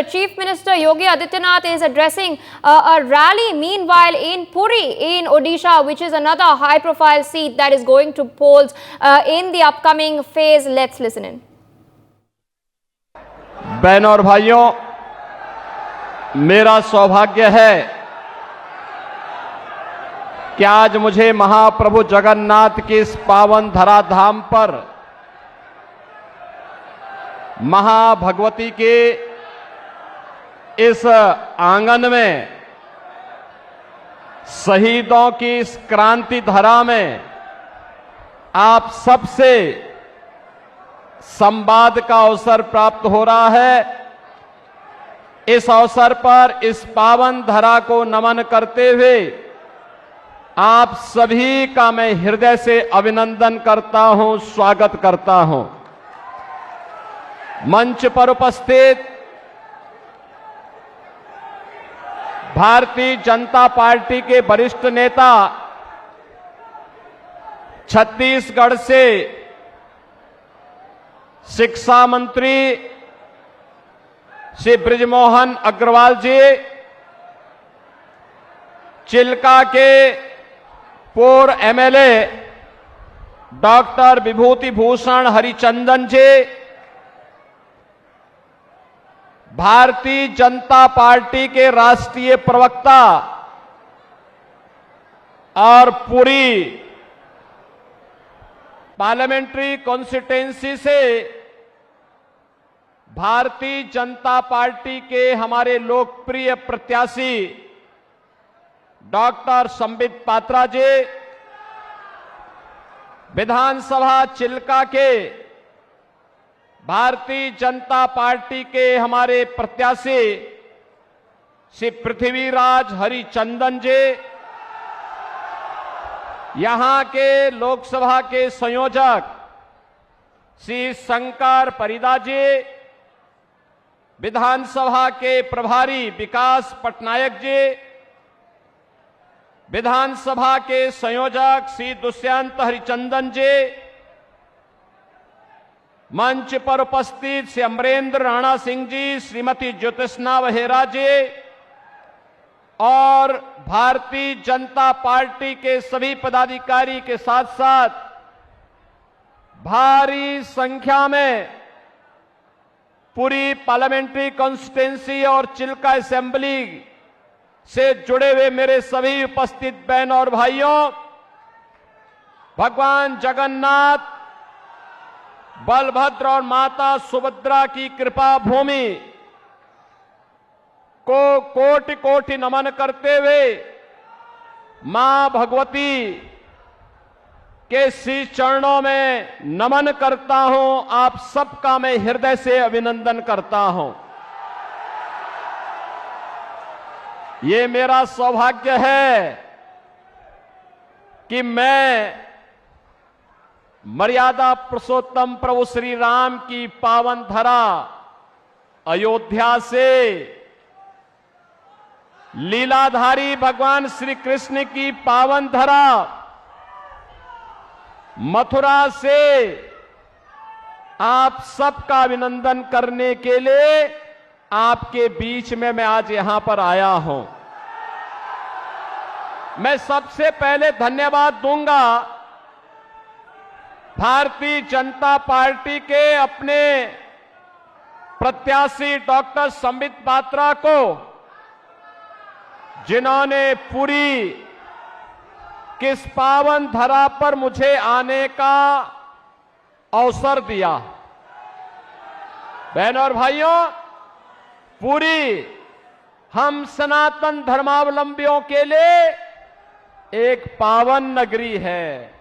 Chief Minister Yogi Adityanath is addressing a rally meanwhile in Puri in Odisha, which is another high-profile seat that is going to polls in the upcoming phase. Let's listen in. बहनों और भाइयों, मेरा सौभाग्य है कि आज मुझे महाप्रभु जगन्नाथ की इस पावन धराधाम पर महाभगवती के इस आंगन में शहीदों की इस क्रांति धरा में आप सबसे संवाद का अवसर प्राप्त हो रहा है। इस अवसर पर इस पावन धरा को नमन करते हुए आप सभी का मैं हृदय से अभिनंदन करता हूं, स्वागत करता हूं। मंच पर उपस्थित भारतीय जनता पार्टी के वरिष्ठ नेता, छत्तीसगढ़ से शिक्षा मंत्री श्री बृजमोहन अग्रवाल जी, चिल्का के पूर्व एमएलए डॉक्टर विभूति भूषण हरिचंदन जी, भारतीय जनता पार्टी के राष्ट्रीय प्रवक्ता और पूरी पार्लियामेंट्री कॉन्स्टिट्यूएंसी से भारतीय जनता पार्टी के हमारे लोकप्रिय प्रत्याशी डॉक्टर संबित पात्रा जी, विधानसभा चिल्का के भारतीय जनता पार्टी के हमारे प्रत्याशी श्री पृथ्वीराज हरिचंदन जी, यहां के लोकसभा के संयोजक श्री शंकर परिदा जी, विधानसभा के प्रभारी विकास पटनायक जी, विधानसभा के संयोजक श्री दुष्यंत हरिचंदन जी, मंच पर उपस्थित श्री अमरेंद्र राणा सिंह जी, श्रीमती ज्योतिष्ना वहेरा जी और भारतीय जनता पार्टी के सभी पदाधिकारी के साथ साथ भारी संख्या में पूरी पार्लियामेंट्री कॉन्स्टिट्यूएंसी और चिल्का असेंबली से जुड़े हुए मेरे सभी उपस्थित बहनों और भाइयों, भगवान जगन्नाथ, बलभद्र और माता सुभद्रा की कृपा भूमि को कोटि कोटि नमन करते हुए मां भगवती के श्री चरणों में नमन करता हूं। आप सबका मैं हृदय से अभिनंदन करता हूं। ये मेरा सौभाग्य है कि मैं मर्यादा पुरुषोत्तम प्रभु श्री राम की पावन धरा अयोध्या से लीलाधारी भगवान श्री कृष्ण की पावन धरा मथुरा से आप सबका अभिनंदन करने के लिए आपके बीच में मैं आज यहां पर आया हूं। मैं सबसे पहले धन्यवाद दूंगा भारतीय जनता पार्टी के अपने प्रत्याशी डॉक्टर संबित पात्रा को, जिन्होंने पूरी किस पावन धरा पर मुझे आने का अवसर दिया। बहनों और भाइयों, पूरी हम सनातन धर्मावलंबियों के लिए एक पावन नगरी है।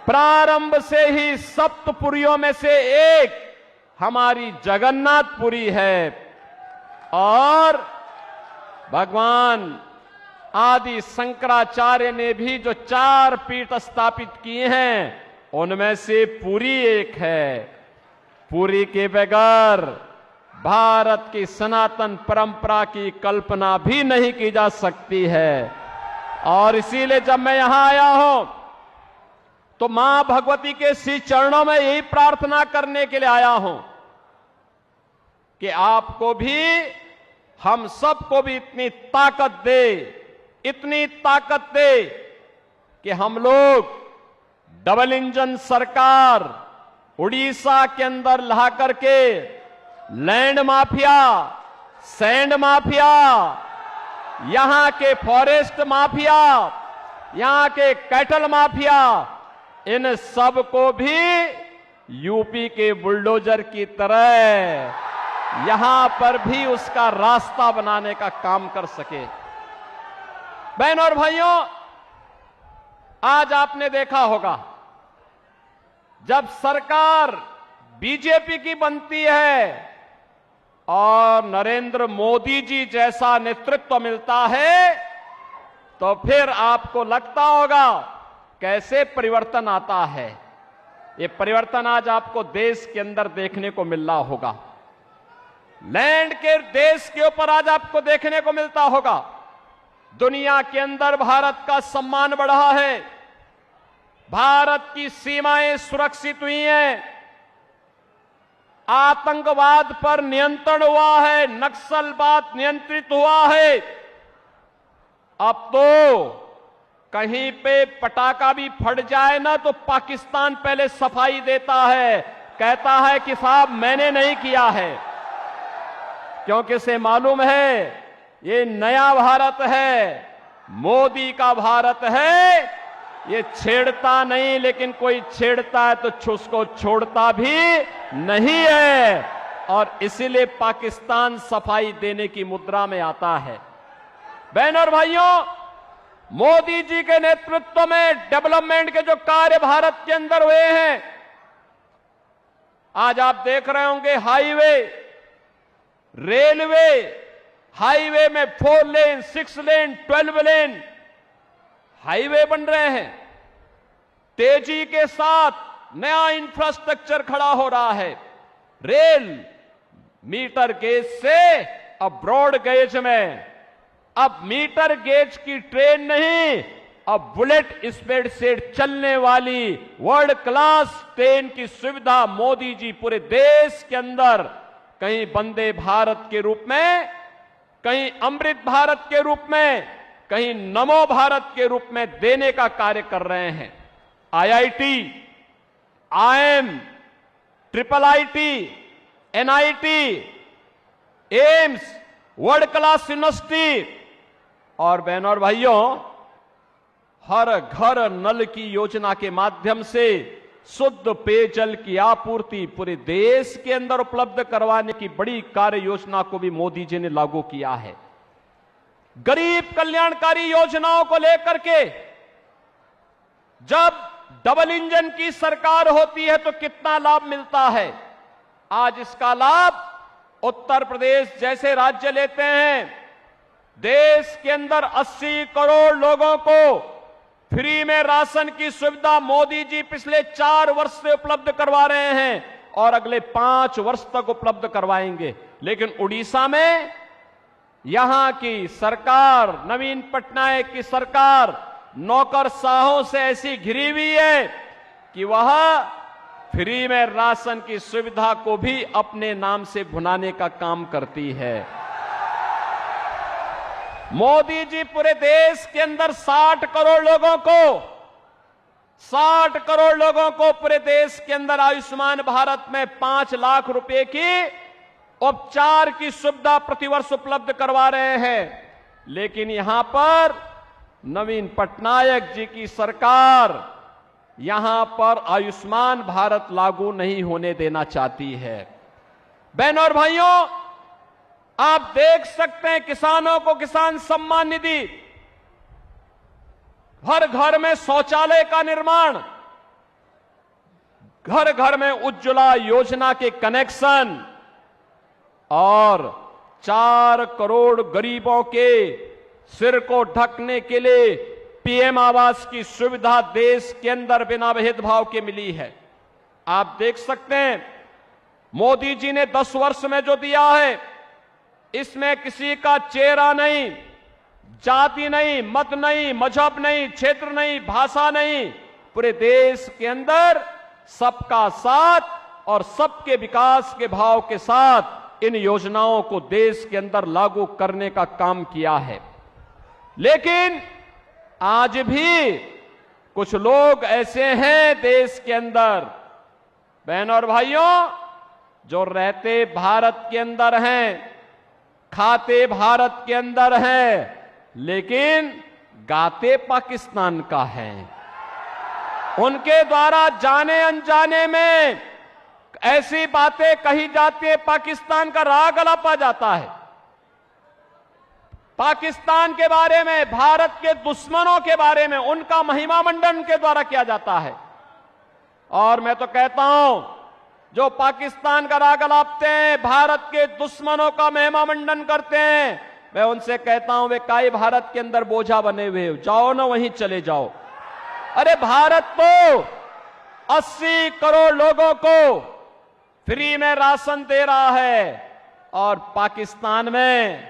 प्रारंभ से ही सप्तपुरियों में से एक हमारी जगन्नाथपुरी है और भगवान आदि शंकराचार्य ने भी जो 4 पीठ स्थापित किए हैं उनमें से पुरी एक है। पुरी के बगैर भारत की सनातन परंपरा की कल्पना भी नहीं की जा सकती है। और इसीलिए जब मैं यहां आया हूं तो मां भगवती के श्री चरणों में यही प्रार्थना करने के लिए आया हूं कि आपको भी, हम सबको भी इतनी ताकत दे कि हम लोग डबल इंजन सरकार उड़ीसा के अंदर ला करके लैंड माफिया, सैंड माफिया, यहां के फॉरेस्ट माफिया, यहां के कैटल माफिया, इन सब को भी यूपी के बुलडोजर की तरह यहां पर भी उसका रास्ता बनाने का काम कर सके। बहनों और भाइयों, आज आपने देखा होगा जब सरकार बीजेपी की बनती है और नरेंद्र मोदी जी जैसा नेतृत्व मिलता है, तो फिर आपको लगता होगा कैसे परिवर्तन आता है। ये परिवर्तन आज आपको देश के अंदर देखने को मिल रहा होगा, लैंड के देश के ऊपर आज आपको देखने को मिलता होगा। दुनिया के अंदर भारत का सम्मान बढ़ा है, भारत की सीमाएं सुरक्षित हुई हैं, आतंकवाद पर नियंत्रण हुआ है, नक्सलवाद नियंत्रित हुआ है। अब तो कहीं पे पटाखा भी फट जाए ना तो पाकिस्तान पहले सफाई देता है, कहता है कि साहब मैंने नहीं किया है, क्योंकि इसे मालूम है ये नया भारत है, मोदी का भारत है। ये छेड़ता नहीं, लेकिन कोई छेड़ता है तो उसको छोड़ता भी नहीं है, और इसीलिए पाकिस्तान सफाई देने की मुद्रा में आता है। बहनों और भाइयों, मोदी जी के नेतृत्व में डेवलपमेंट के जो कार्य भारत के अंदर हुए हैं, आज आप देख रहे होंगे हाईवे, रेलवे, हाईवे में 4 लेन, 6 लेन, 12 लेन हाईवे बन रहे हैं। तेजी के साथ नया इंफ्रास्ट्रक्चर खड़ा हो रहा है। रेल मीटर गेज से अब ब्रॉड गेज में, अब मीटर गेज की ट्रेन नहीं, अब बुलेट स्पीड से चलने वाली वर्ल्ड क्लास ट्रेन की सुविधा मोदी जी पूरे देश के अंदर, कहीं वंदे भारत के रूप में, कहीं अमृत भारत के रूप में, कहीं नमो भारत के रूप में देने का कार्य कर रहे हैं। IIT, IIM, triple IT, NIT, AIIMS, world class university, और बहनों और भाइयों, हर घर नल की योजना के माध्यम से शुद्ध पेयजल की आपूर्ति पूरे देश के अंदर उपलब्ध करवाने की बड़ी कार्य योजना को भी मोदी जी ने लागू किया है। गरीब कल्याणकारी योजनाओं को लेकर के जब डबल इंजन की सरकार होती है तो कितना लाभ मिलता है। आज इसका लाभ उत्तर प्रदेश जैसे राज्य लेते हैं। देश के अंदर 80 करोड़ लोगों को फ्री में राशन की सुविधा मोदी जी पिछले 4 वर्ष से उपलब्ध करवा रहे हैं और अगले 5 वर्ष तक उपलब्ध करवाएंगे। लेकिन उड़ीसा में यहां की सरकार, नवीन पटनायक की सरकार, नौकरशाहों से ऐसी घिरी हुई है कि वह फ्री में राशन की सुविधा को भी अपने नाम से भुनाने का काम करती है। मोदी जी पूरे देश के अंदर 60 करोड़ लोगों को पूरे देश के अंदर आयुष्मान भारत में 5 लाख रुपए की उपचार की सुविधा प्रतिवर्ष उपलब्ध करवा रहे हैं। लेकिन यहां पर नवीन पटनायक जी की सरकार यहां पर आयुष्मान भारत लागू नहीं होने देना चाहती है। बहनों और भाइयों, आप देख सकते हैं किसानों को किसान सम्मान निधि, हर घर में शौचालय का निर्माण, घर घर में उज्ज्वला योजना के कनेक्शन और 4 करोड़ गरीबों के सिर को ढकने के लिए पीएम आवास की सुविधा देश के अंदर बिना भेदभाव के मिली है। आप देख सकते हैं मोदी जी ने 10 वर्ष में जो दिया है, इसमें किसी का चेहरा नहीं, जाति नहीं, मत नहीं, मजहब नहीं, क्षेत्र नहीं, भाषा नहीं, पूरे देश के अंदर सबका साथ और सबके विकास के भाव के साथ इन योजनाओं को देश के अंदर लागू करने का काम किया है। लेकिन आज भी कुछ लोग ऐसे हैं देश के अंदर, बहनों और भाइयों, जो रहते भारत के अंदर हैं, खाते भारत के अंदर हैं, लेकिन गाते पाकिस्तान का है। उनके द्वारा जाने अनजाने में ऐसी बातें कही जाती है, पाकिस्तान का राग अलापा जाता है। पाकिस्तान के बारे में, भारत के दुश्मनों के बारे में उनका महिमा मंडन के द्वारा किया जाता है। और मैं तो कहता हूं, जो पाकिस्तान का राग अलापते हैं, भारत के दुश्मनों का महिमा मंडन करते हैं, मैं उनसे कहता हूं, वे काई भारत के अंदर बोझा बने हुए हो, जाओ ना वहीं चले जाओ। अरे भारत तो 80 करोड़ लोगों को फ्री में राशन दे रहा है और पाकिस्तान में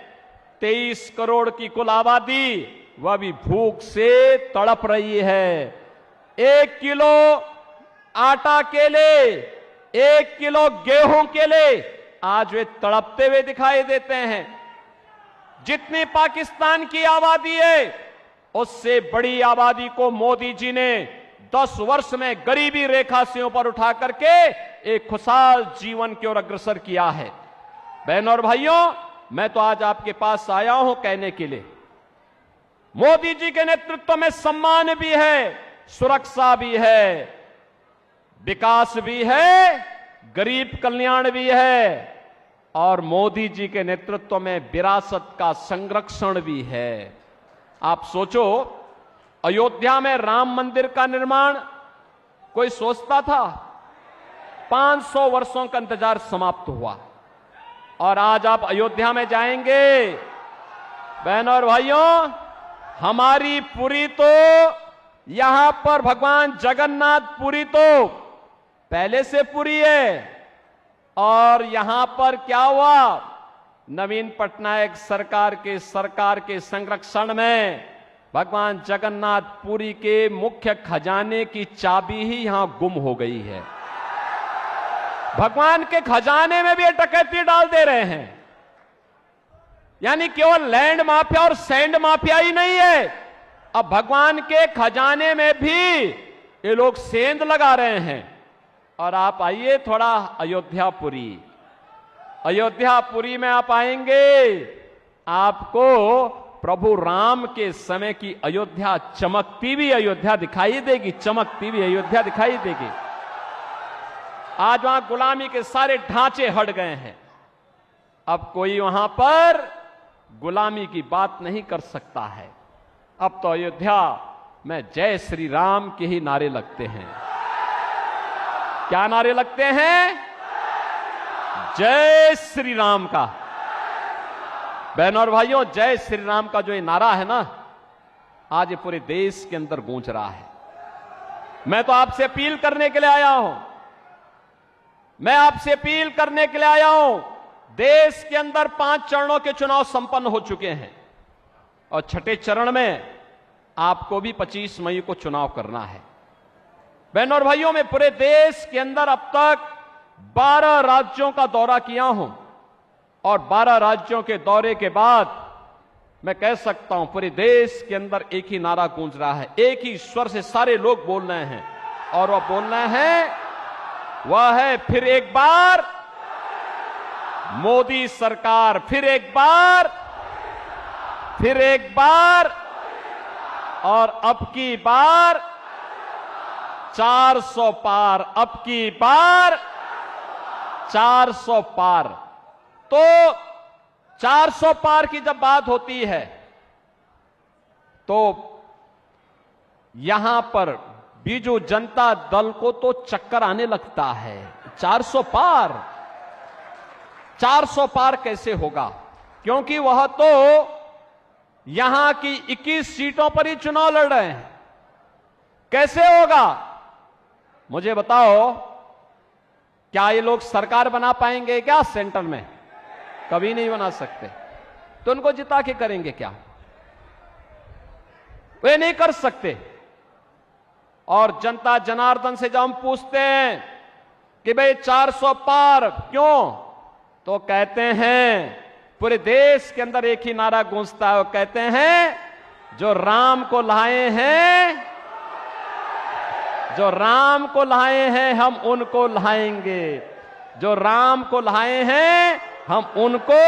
23 करोड़ की कुल आबादी वह भी भूख से तड़प रही है। 1 किलो आटा के लिए, 1 किलो गेहूं के लिए आज वे तड़पते हुए दिखाई देते हैं। जितनी पाकिस्तान की आबादी है, उससे बड़ी आबादी को मोदी जी ने 10 वर्ष में गरीबी रेखा से ऊपर उठा करके एक खुशहाल जीवन की ओर अग्रसर किया है। बहनों और भाइयों, मैं तो आज आपके पास आया हूं कहने के लिए, मोदी जी के नेतृत्व में सम्मान भी है, सुरक्षा भी है, विकास भी है, गरीब कल्याण भी है, और मोदी जी के नेतृत्व में विरासत का संरक्षण भी है। आप सोचो, अयोध्या में राम मंदिर का निर्माण कोई सोचता था? 500 वर्षों का इंतजार समाप्त हुआ और आज आप अयोध्या में जाएंगे, बहनों और भाइयों, हमारी पुरी तो यहां पर भगवान जगन्नाथ पुरी तो पहले से पुरी है। और यहां पर क्या हुआ, नवीन पटनायक सरकार के संरक्षण में भगवान जगन्नाथ पुरी के मुख्य खजाने की चाबी ही यहां गुम हो गई है। भगवान के खजाने में भी ये डकैती डाल दे रहे हैं। यानी केवल लैंड माफिया और सैंड माफिया ही नहीं है, अब भगवान के खजाने में भी ये लोग सेंध लगा रहे हैं। और आप आइए थोड़ा अयोध्यापुरी, अयोध्यापुरी में आप आएंगे, आपको प्रभु राम के समय की अयोध्या, चमकती हुई अयोध्या दिखाई देगी, चमकती हुई अयोध्या दिखाई देगी। आज वहां गुलामी के सारे ढांचे हट गए हैं, अब कोई वहां पर गुलामी की बात नहीं कर सकता है। अब तो अयोध्या में जय श्री राम के ही नारे लगते हैं। क्या नारे लगते हैं? जय श्री राम का। बहनों और भाइयों, जय श्री राम का जो ये नारा है ना, आज ये पूरे देश के अंदर गूंज रहा है। मैं तो आपसे अपील करने के लिए आया हूं, मैं आपसे अपील करने के लिए आया हूं। देश के अंदर 5 चरणों के चुनाव संपन्न हो चुके हैं और छठे चरण में आपको भी 25 मई को चुनाव करना है। बहनों और भाइयों, मैं पूरे देश के अंदर अब तक 12 राज्यों का दौरा किया हूं और 12 राज्यों के दौरे के बाद मैं कह सकता हूं पूरे देश के अंदर एक ही नारा गूंज रहा है, एक ही स्वर से सारे लोग बोल रहे हैं और वह बोलना है, वह है फिर एक बार मोदी सरकार, फिर एक बार, फिर एक बार, और अब की बार 400 पार, अब की बार 400 पार। तो 400 पार की जब बात होती है तो यहां पर बीजू जनता दल को तो चक्कर आने लगता है। 400 पार, 400 पार कैसे होगा? क्योंकि वह तो यहां की 21 सीटों पर ही चुनाव लड़ रहे हैं। कैसे होगा मुझे बताओ? क्या ये लोग सरकार बना पाएंगे क्या सेंटर में? कभी नहीं बना सकते। तो उनको जिता के करेंगे क्या? वे नहीं कर सकते। और जनता जनार्दन से जब हम पूछते हैं कि भाई 400 पार क्यों, तो कहते हैं, पूरे देश के अंदर एक ही नारा गूंजता है, वो कहते हैं जो राम को लाए हैं, जो राम को लाए हैं हम उनको लाएंगे, जो राम को लाए हैं हम उनको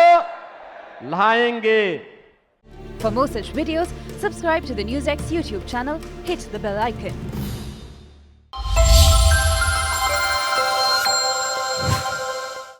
लाएंगे। For more such videos, subscribe to the NewsX YouTube channel, hit the bell icon.